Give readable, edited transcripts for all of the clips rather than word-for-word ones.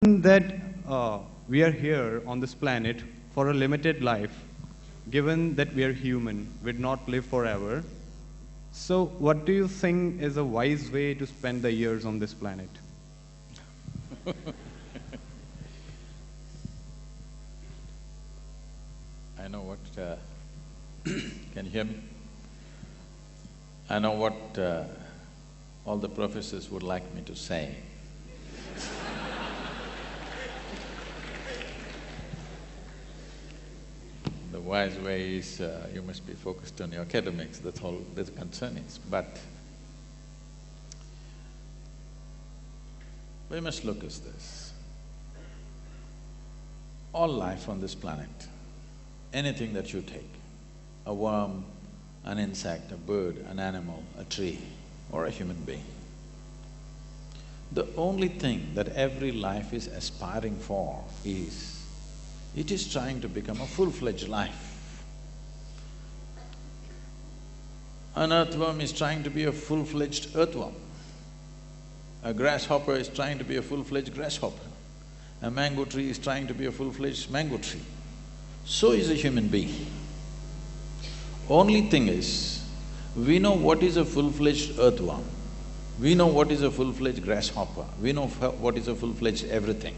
that we are here on this planet for a limited life, given that we are human, we'd not live forever. So, what do you think is a wise way to spend the years on this planet? I know what… can you hear me? I know what all the professors would like me to say. The wise way is you must be focused on your academics, that's all the concern is. But we must look at this. All life on this planet, anything that you take, a worm, an insect, a bird, an animal, a tree, or a human being, the only thing that every life is aspiring for is, it is trying to become a full-fledged life. An earthworm is trying to be a full-fledged earthworm. A grasshopper is trying to be a full-fledged grasshopper. A mango tree is trying to be a full-fledged mango tree. So is a human being. Only thing is, we know what is a full-fledged earthworm, we know what is a full-fledged grasshopper, we know what is a full-fledged everything,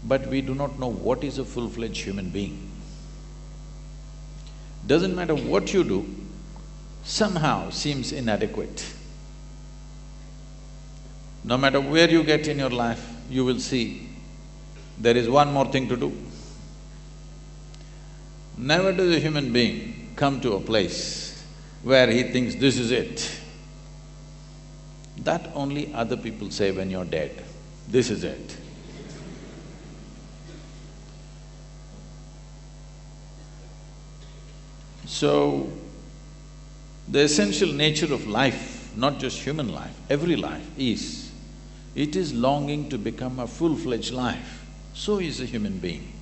but we do not know what is a full-fledged human being. Doesn't matter what you do, somehow seems inadequate. No matter where you get in your life, you will see there is one more thing to do. Never does a human being come to a place where he thinks this is it. That only other people say when you're dead, this is it. So, the essential nature of life, not just human life, every life is, it is longing to become a full-fledged life. So is a human being.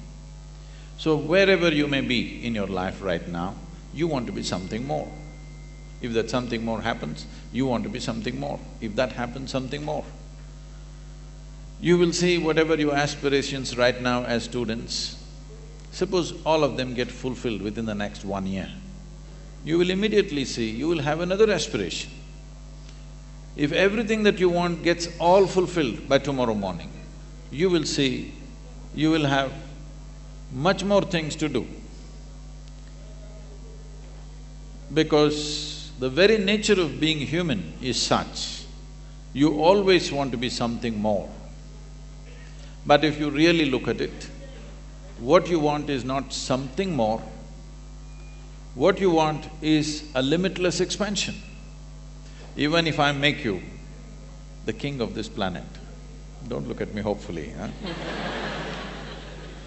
So wherever you may be in your life right now, you want to be something more. If that something more happens, you want to be something more. If that happens, something more. You will see whatever your aspirations right now as students, suppose all of them get fulfilled within the next 1 year, you will immediately see you will have another aspiration. If everything that you want gets all fulfilled by tomorrow morning, you will see you will have much more things to do. Because the very nature of being human is such, you always want to be something more. But if you really look at it, what you want is not something more, what you want is a limitless expansion. Even if I make you the king of this planet, don't look at me hopefully, huh?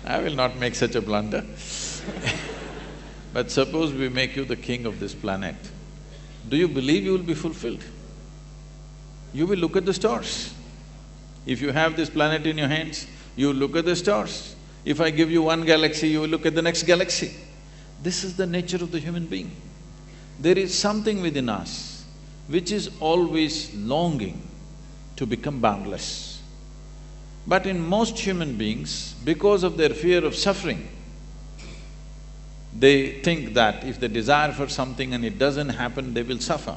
I will not make such a blunder. But suppose we make you the king of this planet, do you believe you will be fulfilled? You will look at the stars. If you have this planet in your hands, you will look at the stars. If I give you one galaxy, you will look at the next galaxy. This is the nature of the human being. There is something within us which is always longing to become boundless. But in most human beings, because of their fear of suffering, they think that if they desire for something and it doesn't happen, they will suffer.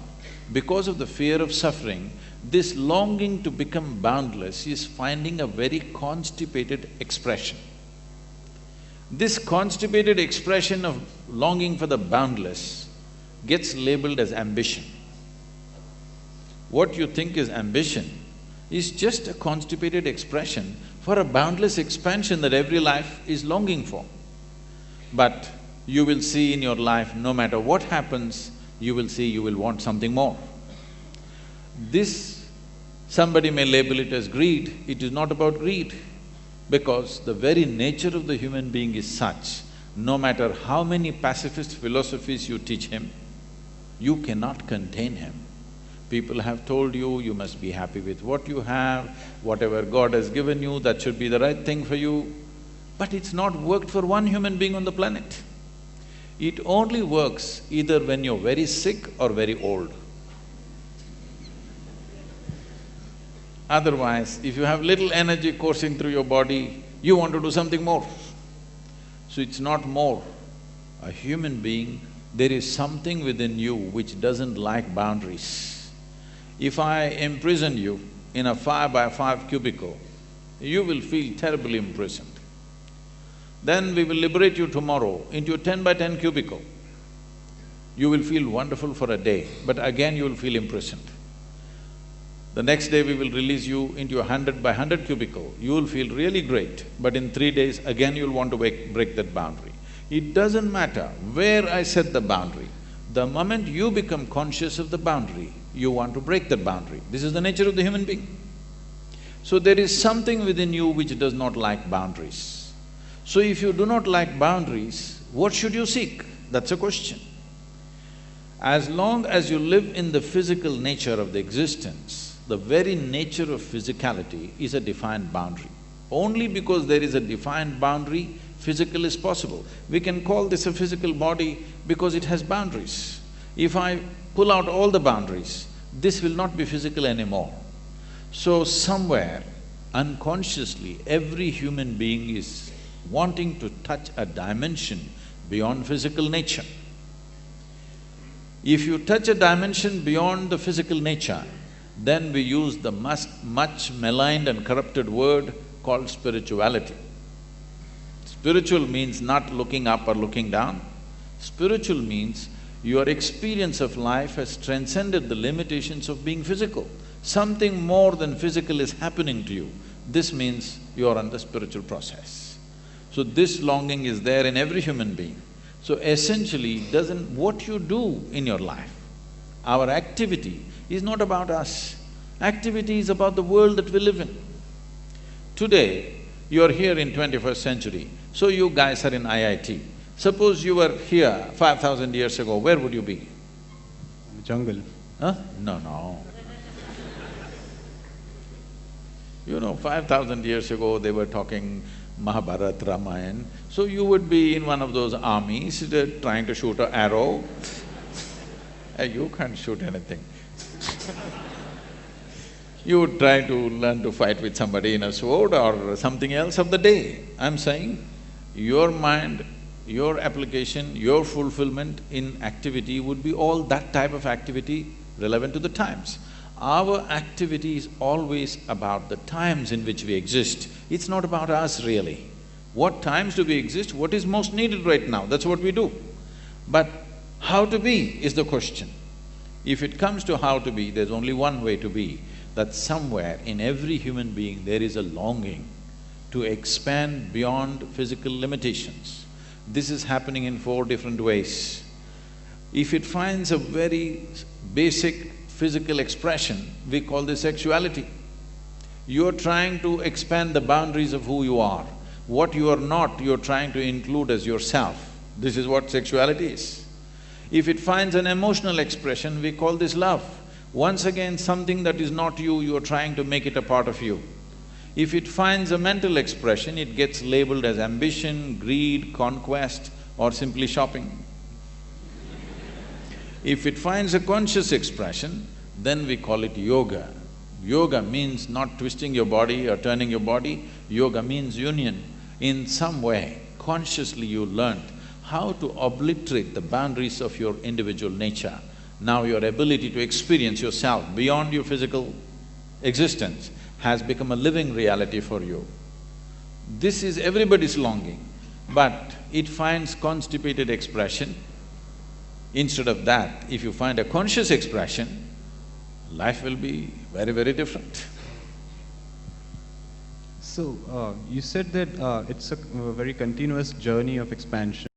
Because of the fear of suffering, this longing to become boundless is finding a very constipated expression. This constipated expression of longing for the boundless gets labeled as ambition. What you think is ambition is just a constipated expression for a boundless expansion that every life is longing for. But you will see in your life, no matter what happens, you will see you will want something more. This, somebody may label it as greed, it is not about greed. Because the very nature of the human being is such, no matter how many pacifist philosophies you teach him, you cannot contain him. People have told you, you must be happy with what you have, whatever God has given you, that should be the right thing for you. But it's not worked for one human being on the planet. It only works either when you're very sick or very old. Otherwise, if you have little energy coursing through your body, you want to do something more. So it's not more. A human being, there is something within you which doesn't like boundaries. If I imprison you in a 5x5 cubicle, you will feel terribly imprisoned. Then we will liberate you tomorrow into a 10x10 cubicle. You will feel wonderful for a day, but again you will feel imprisoned. The next day we will release you into a 100x100 cubicle. You will feel really great, but in 3 days again you'll want to break that boundary. It doesn't matter where I set the boundary. The moment you become conscious of the boundary, you want to break that boundary. This is the nature of the human being. So there is something within you which does not like boundaries. So if you do not like boundaries, what should you seek? That's a question. As long as you live in the physical nature of the existence, the very nature of physicality is a defined boundary. Only because there is a defined boundary, physical is possible. We can call this a physical body because it has boundaries. If I pull out all the boundaries, this will not be physical anymore. So somewhere, unconsciously, every human being is wanting to touch a dimension beyond physical nature. If you touch a dimension beyond the physical nature, then we use the much maligned and corrupted word called spirituality. Spiritual means not looking up or looking down. Spiritual means your experience of life has transcended the limitations of being physical. Something more than physical is happening to you. This means you are on the spiritual process. So this longing is there in every human being. So essentially, what you do in your life, our activity is not about us. Activity is about the world that we live in. Today, you're here in 21st century, so you guys are in IIT. Suppose you were here 5,000 years ago, where would you be? In the jungle. Huh? No. You know, 5,000 years ago, they were talking Mahabharata, Ramayana, so you would be in one of those armies trying to shoot an arrow. You can't shoot anything. You would try to learn to fight with somebody in a sword or something else of the day. I'm saying, your mind, your application, your fulfillment in activity would be all that type of activity relevant to the times. Our activity is always about the times in which we exist. It's not about us really. What times do we exist? What is most needed right now? That's what we do. But how to be is the question. If it comes to how to be, there's only one way to be, that somewhere in every human being there is a longing to expand beyond physical limitations. This is happening in 4 different ways. If it finds a very basic physical expression, we call this sexuality. You're trying to expand the boundaries of who you are. What you are not, you're trying to include as yourself. This is what sexuality is. If it finds an emotional expression, we call this love. Once again, something that is not you, you're trying to make it a part of you. If it finds a mental expression, it gets labeled as ambition, greed, conquest, or simply shopping. If it finds a conscious expression, then we call it yoga. Yoga means not twisting your body or turning your body, yoga means union. In some way, consciously you learned how to obliterate the boundaries of your individual nature. Now your ability to experience yourself beyond your physical existence has become a living reality for you. This is everybody's longing, but it finds constipated expression. Instead of that, if you find a conscious expression, life will be very, very different. So, you said that it's a very continuous journey of expansion.